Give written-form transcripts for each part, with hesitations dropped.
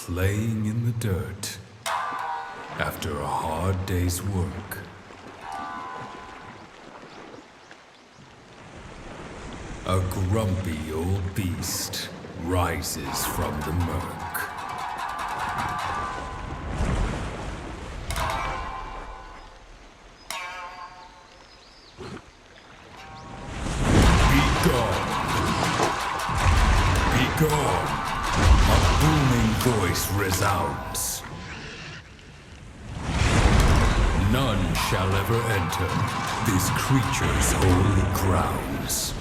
laying in the dirt after a hard day's work. A grumpy old beast rises from the murk. Be gone! Be gone! A booming voice resounds. None shall ever enter this creature's holy grounds.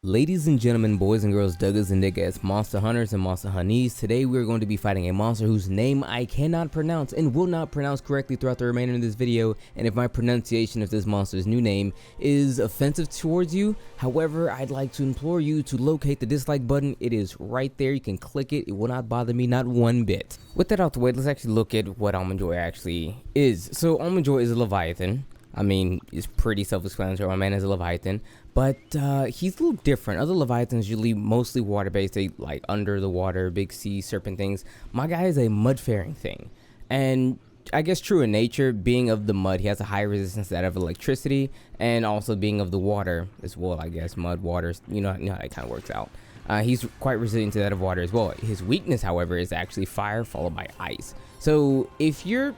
Ladies and gentlemen, boys and girls, Duggars and Niggas, Monster Hunters and Monster Honeys, today we are going to be fighting a monster whose name I cannot pronounce and will not pronounce correctly throughout the remainder of this video. And if my pronunciation of this monster's new name is offensive towards you, however, I'd like to implore you to locate the dislike button. It is right there. You can click it. It will not bother me, not one bit. With that out the way, let's actually look at what Almudron actually is. So Almudron is a Leviathan. I mean, it's pretty self-explanatory. My man is a Leviathan, but he's a little different. Other Leviathans usually mostly water-based. They like under the water, big sea serpent things. My guy is a mud-faring thing, and I guess true in nature, being of the mud, he has a high resistance to that of electricity, and also being of the water as well. I guess mud, water, you know how that kind of works out. He's quite resilient to that of water as well. His weakness, however, is actually fire followed by ice. So if you're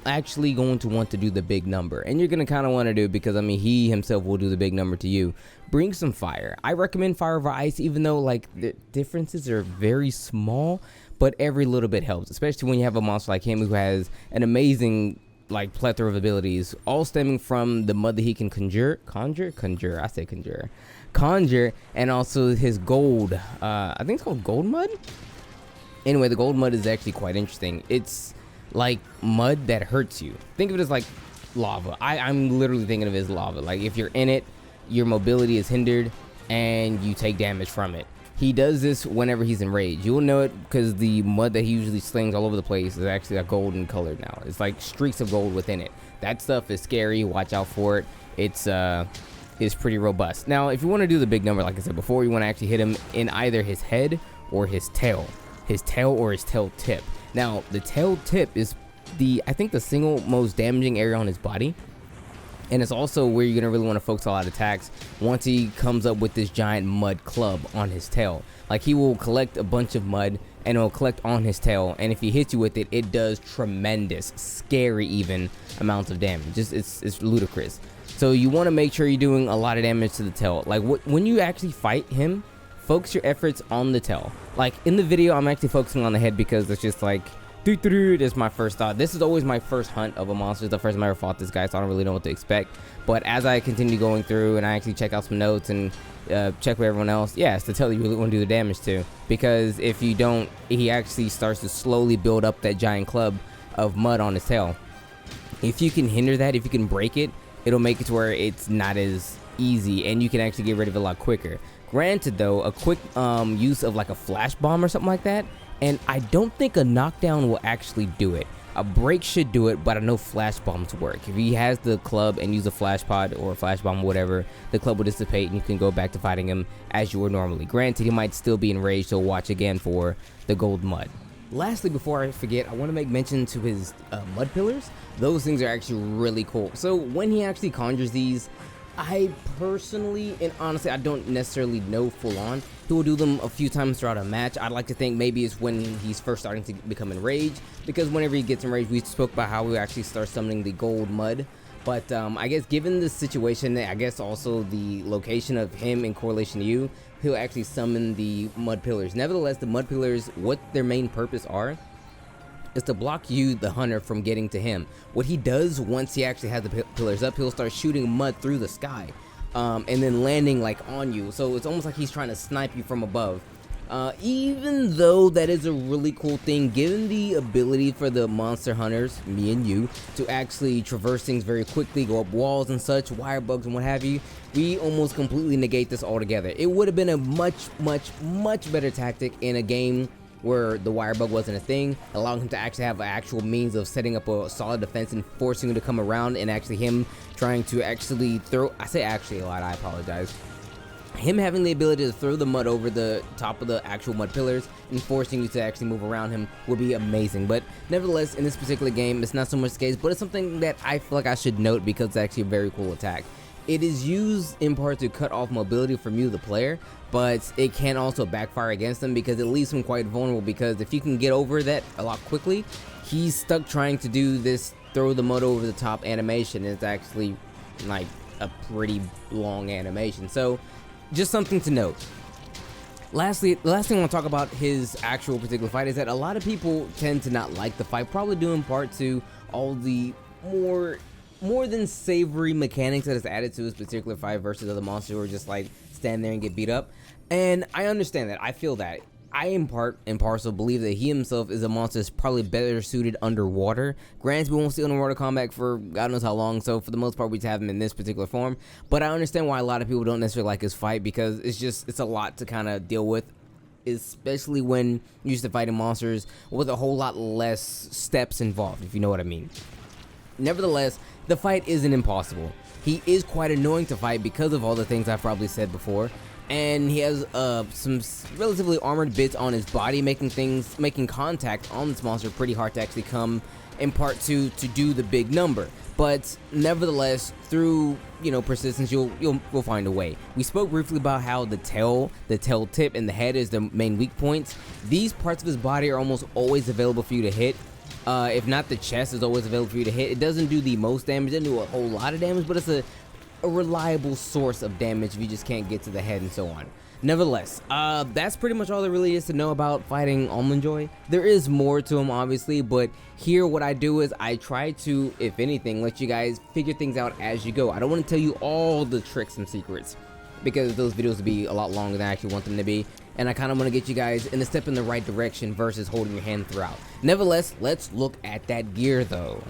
actually going to want to do the big number, and you're going to kind of want to do it because I mean he himself will do the big number to you, bring some fire. I recommend fire over ice, even though like the differences are very small, but every little bit helps, especially when you have a monster like him who has an amazing like plethora of abilities, all stemming from the mud that he can conjure, and also his gold, I think it's called gold mud. Anyway, the gold mud is actually quite interesting. It's like mud that hurts you. Think of it as like lava. I'm literally thinking of it as lava. Like if you're in it, your mobility is hindered and you take damage from it. He does this whenever he's enraged. You'll know it because the mud that he usually slings all over the place is actually like golden colored now. It's like streaks of gold within it. That stuff is scary. Watch out for it. It's pretty robust. Now, if you want to do the big number, like I said before, you want to actually hit him in either his head or his tail. His tail or his tail tip. Now, the tail tip is I think the single most damaging area on his body. And it's also where you're going to really want to focus a lot of attacks once he comes up with this giant mud club on his tail. Like, he will collect a bunch of mud and it will collect on his tail. And if he hits you with it, it does tremendous, scary even amounts of damage. It's ludicrous. So you want to make sure you're doing a lot of damage to the tail. Like, when you actually fight him, focus your efforts on the tail. Like in the video, I'm actually focusing on the head because it's just like, that's my first thought. This is always my first hunt of a monster. It's the first time I ever fought this guy, so I don't really know what to expect. But as I continue going through and I actually check out some notes and check with everyone else, yeah, it's the tail you really want to do the damage to. Because if you don't, he actually starts to slowly build up that giant club of mud on his tail. If you can hinder that, if you can break it, it'll make it to where it's not as easy and you can actually get rid of it a lot quicker. Granted though, a quick use of like a flash bomb or something like that, and I don't think a knockdown will actually do it. A break should do it, but I know flash bombs work. If he has the club and use a flash pod or a flash bomb or whatever, the club will dissipate and you can go back to fighting him as you were normally. Granted, he might still be enraged, so watch again for the gold mud. Lastly, before I forget, I want to make mention to his mud pillars. Those things are actually really cool. So when he actually conjures these, I personally, and honestly, I don't necessarily know full on. He will do them a few times throughout a match. I'd like to think maybe it's when he's first starting to become enraged, because whenever he gets enraged, we spoke about how we actually start summoning the gold mud. But I guess given the situation, I guess also the location of him in correlation to you, he'll actually summon the mud pillars. Nevertheless, the mud pillars, what their main purpose are, is to block you, the hunter, from getting to him. What he does once he actually has the pillars up, he'll start shooting mud through the sky and then landing like on you. So it's almost like he's trying to snipe you from above. Even though that is a really cool thing, given the ability for the monster hunters, me and you, to actually traverse things very quickly, go up walls and such, wire bugs and what have you, we almost completely negate this altogether. It would have been a much better tactic in a game where the wire bug wasn't a thing, allowing him to actually have an actual means of setting up a solid defense and forcing him to come around, and actually him trying to actually throw, I say actually a lot, I apologize. Him having the ability to throw the mud over the top of the actual mud pillars and forcing you to actually move around him would be amazing. But nevertheless, in this particular game, it's not so much the case, but it's something that I feel like I should note because it's actually a very cool attack. It is used in part to cut off mobility from you, the player, but it can also backfire against him because it leaves him quite vulnerable, because if you can get over that a lot quickly, he's stuck trying to do this throw the mud over the top animation. It's actually like a pretty long animation. So just something to note. Lastly, the last thing I want to talk about his actual particular fight is that a lot of people tend to not like the fight, probably due in part to all the more than savory mechanics that is added to this particular fight versus other monsters who are just like stand there and get beat up. And I understand that. I feel that. I in part and parcel believe that he himself is a monster that's probably better suited underwater. Granted, we won't see underwater combat for God knows how long, so for the most part we have him in this particular form. But I understand why a lot of people don't necessarily like his fight, because it's a lot to kind of deal with, especially when you're used to fighting monsters with a whole lot less steps involved, if you know what I mean. Nevertheless, the fight isn't impossible. He is quite annoying to fight because of all the things I've probably said before. And he has some relatively armored bits on his body, making contact on this monster pretty hard to actually come, in part to do the big number. But nevertheless, through persistence, we'll find a way. We spoke briefly about how the tail tip, and the head is the main weak points. These parts of his body are almost always available for you to hit. If not, the chest is always available for you to hit. It doesn't do the most damage, it doesn't do a whole lot of damage, but it's a reliable source of damage if you just can't get to the head and so on. Nevertheless, that's pretty much all there really is to know about fighting Almudron. There is more to him, obviously, but here what I do is I try to, if anything, let you guys figure things out as you go. I don't want to tell you all the tricks and secrets, because those videos would be a lot longer than I actually want them to be, and I kind of want to get you guys in a step in the right direction versus holding your hand throughout. Nevertheless, let's look at that gear though.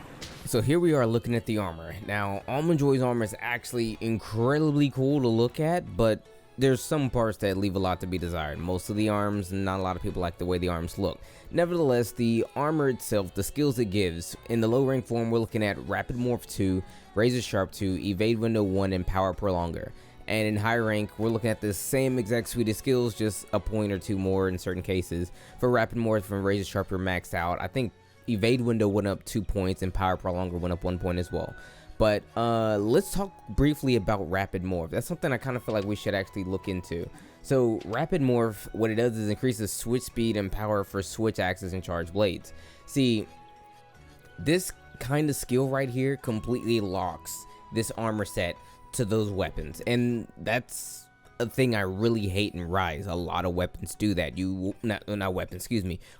So here we are looking at the armor. Now, Almudron's armor is actually incredibly cool to look at, but there's some parts that leave a lot to be desired. Most of the arms, not a lot of people like the way the arms look. Nevertheless, the armor itself, the skills it gives, in the low rank form, we're looking at Rapid Morph 2, Razor Sharp 2, Evade Window 1, and Power Prolonger. And in high rank, we're looking at the same exact suite of skills, just a point or two more in certain cases. For Rapid Morph from Razor Sharp, you're maxed out. I think Evade Window went up 2 points, and Power Prolonger went up 1 point as well. But let's talk briefly about Rapid Morph. That's something I kind of feel like we should actually look into. So Rapid Morph, what it does is increases switch speed and power for switch axes and charge blades. See, this kind of skill right here completely locks this armor set to those weapons, and that's a thing I really hate in Rise. A lot of weapons do that.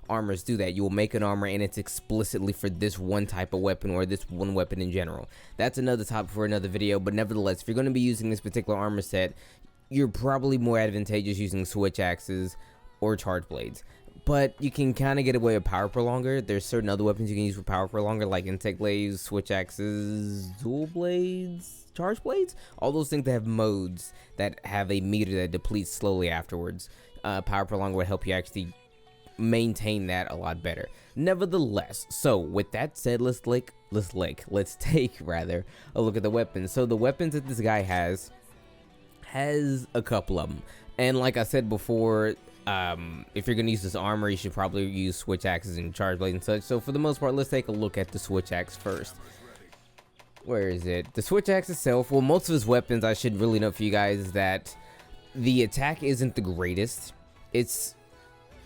Armors do that. You will make an armor and it's explicitly for this one type of weapon or this one weapon in general. That's another topic for another video, but nevertheless, if you're going to be using this particular armor set, you're probably more advantageous using switch axes or charge blades. But you can kind of get away with Power Prolonger. There's certain other weapons you can use for Power Prolonger, like Intake Blades, switch axes, dual blades, charge blades, all those things that have modes that have a meter that depletes slowly afterwards. Power Prolonger would help you actually maintain that a lot better. Nevertheless, so with that said, let's take rather a look at the weapons. So the weapons that this guy has a couple of them, and like I said before, if you're gonna use this armor, you should probably use switch axes and charge blades and such. So for the most part, let's take a look at the switch axe first. Where is it? The switch axe itself, well, most of his weapons, I should really note for you guys, is that the attack isn't the greatest. It's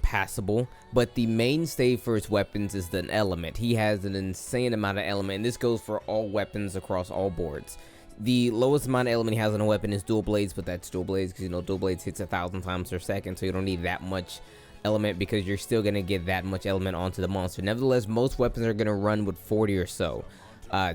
passable, but the mainstay for his weapons is an element. He has an insane amount of element, and this goes for all weapons across all boards. The lowest amount of element he has on a weapon is dual blades, but that's dual blades because dual blades hits 1,000 times per second, so you don't need that much element because you're still gonna get that much element onto the monster. Nevertheless, most weapons are gonna run with 40 or so.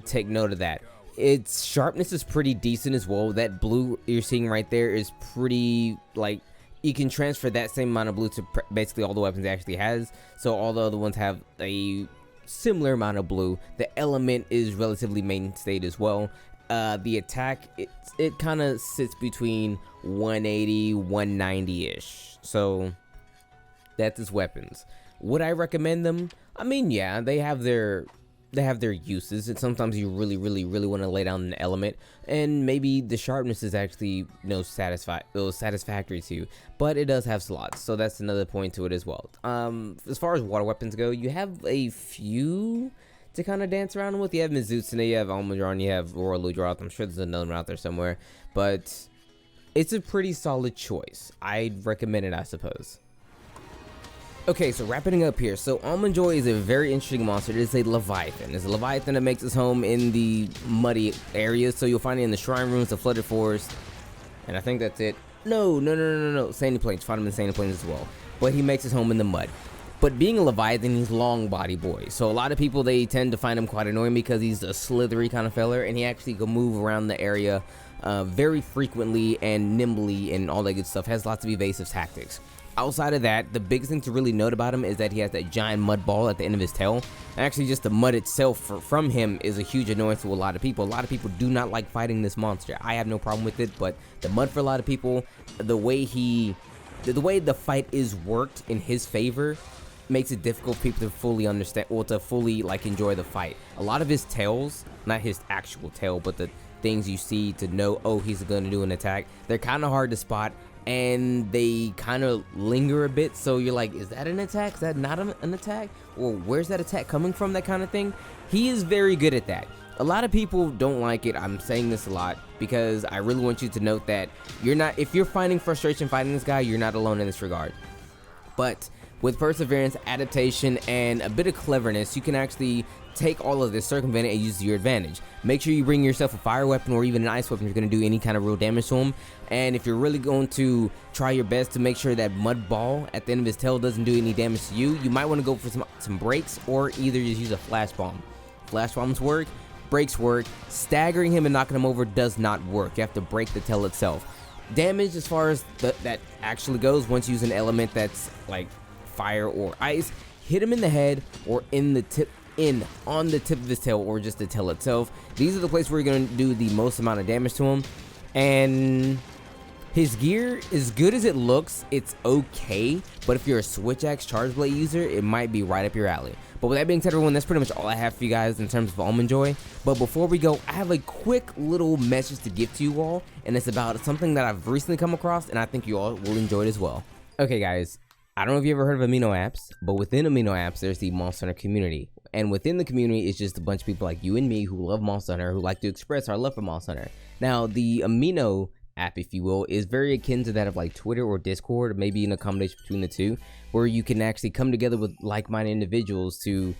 Take note of that. Its sharpness is pretty decent as well. That blue you're seeing right there is pretty, like, you can transfer that same amount of blue to basically all the weapons it actually has. So all the other ones have a similar amount of blue. The element is relatively mainstayed as well. The attack, it kind of sits between 180, 190-ish. So that's his weapons. Would I recommend them? I mean, yeah, they have their uses, and sometimes you really want to lay down an element, and maybe the sharpness is actually satisfactory to you, but it does have slots, so that's another point to it as well. As far as water weapons go, you have a few to kind of dance around with. You have Mizutsune, you have Almudron, you have Royal Ludroth. I'm sure there's another one out there somewhere, but it's a pretty solid choice. I'd recommend it, I suppose. Okay, so wrapping up here. So Almond Joy is a very interesting monster. It is a Leviathan. It's a Leviathan that makes its home in the muddy areas. So you'll find it in the Shrine Rooms, the Flooded Forest, and I think that's it. No. Sandy Plains. Find him in Sandy Plains as well. But he makes his home in the mud. But being a Leviathan, he's long body boy. So a lot of people, they tend to find him quite annoying because he's a slithery kind of feller, and he actually can move around the area very frequently and nimbly and all that good stuff. Has lots of evasive tactics. Outside of that, the biggest thing to really note about him is that he has that giant mud ball at the end of his tail. Actually, just the mud itself from him is a huge annoyance to a lot of people. A lot of people do not like fighting this monster. I have no problem with it, but the mud for a lot of people, the way the fight is worked in his favor makes it difficult for people to fully understand, or to fully like enjoy the fight. A lot of his tails, not his actual tail, but the things you see to know, oh, he's gonna do an attack, they're kind of hard to spot, and they kind of linger a bit, so you're like, is that an attack? Is that not an attack? Or where's that attack coming from? That kind of thing. He is very good at that. A lot of people don't like it. I'm saying this a lot because I really want you to note that if you're finding frustration fighting this guy, you're not alone in this regard. But with perseverance, adaptation, and a bit of cleverness, you can actually take all of this, circumvent it, and use it to your advantage. Make sure you bring yourself a fire weapon or even an ice weapon if you're going to do any kind of real damage to him. And if you're really going to try your best to make sure that mud ball at the end of his tail doesn't do any damage to you, you might want to go for some breaks, or either just use a flash bomb. Flash bombs work, breaks work. Staggering him and knocking him over does not work. You have to break the tail itself. Damage, as far as that actually goes, once you use an element that's like fire or ice, hit him in the head or on the tip of his tail, or just the tail itself. These are the places where you're going to do the most amount of damage to him. And his gear, as good as it looks, it's okay, but if you're a switch axe charge blade user, it might be right up your alley. But with that being said, everyone, that's pretty much all I have for you guys in terms of Almond Joy. But before we go, I have a quick little message to give to you all, and it's about something that I've recently come across, and I think you all will enjoy it as well. Okay, guys, I don't know if you ever heard of amino apps, but within amino apps, there's the Monster Hunter community. And within the community, it's just a bunch of people like you and me who love Monster Hunter, who like to express our love for Monster Hunter. Now, the amino app, if you will, is very akin to that of like Twitter or Discord, maybe in a combination between the two, where you can actually come together with like-minded individuals to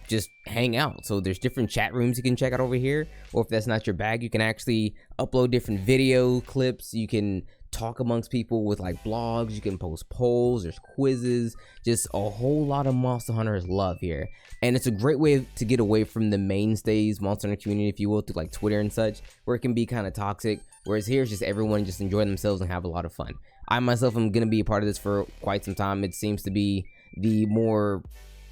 just hang out. So there's different chat rooms you can check out over here, or if that's not your bag, you can actually upload different video clips. You can talk amongst people with like blogs, you can post polls, there's quizzes, just a whole lot of Monster Hunters love here. And it's a great way to get away from the mainstays Monster Hunter community, if you will, through like Twitter and such, where it can be kind of toxic, whereas here it's just everyone just enjoy themselves and have a lot of fun. I myself am going to be a part of this for quite some time. It seems to be the more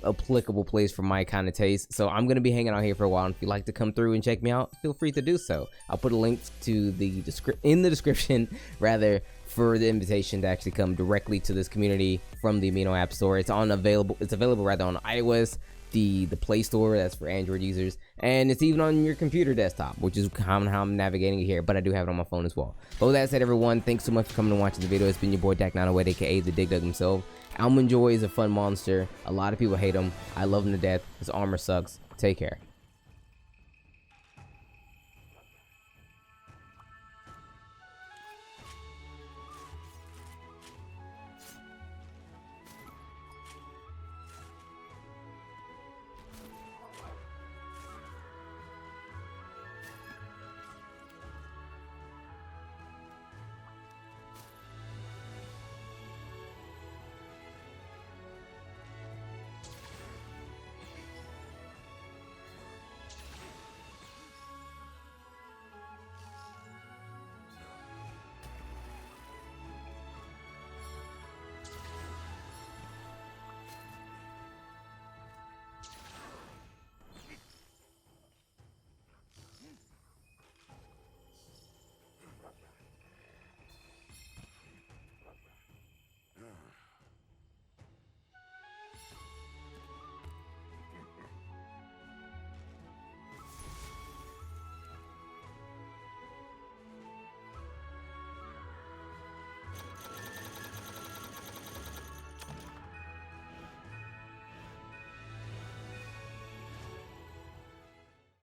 applicable place for my kind of taste, so I'm going to be hanging out here for a while, and if you'd like to come through and check me out, feel free to do so. I'll put a link to the description rather, for the invitation to actually come directly to this community from the Amino App Store. It's available rather on iOS, the Play Store, that's for Android users, and it's even on your computer desktop, which is how I'm navigating it here, but I do have it on my phone as well. But with that said, everyone, thanks so much for coming and watching the video. It's been your boy Dak908, aka the Dig Dug himself. Almond Joy is a fun monster. A lot of people hate him. I love him to death. His armor sucks. Take care.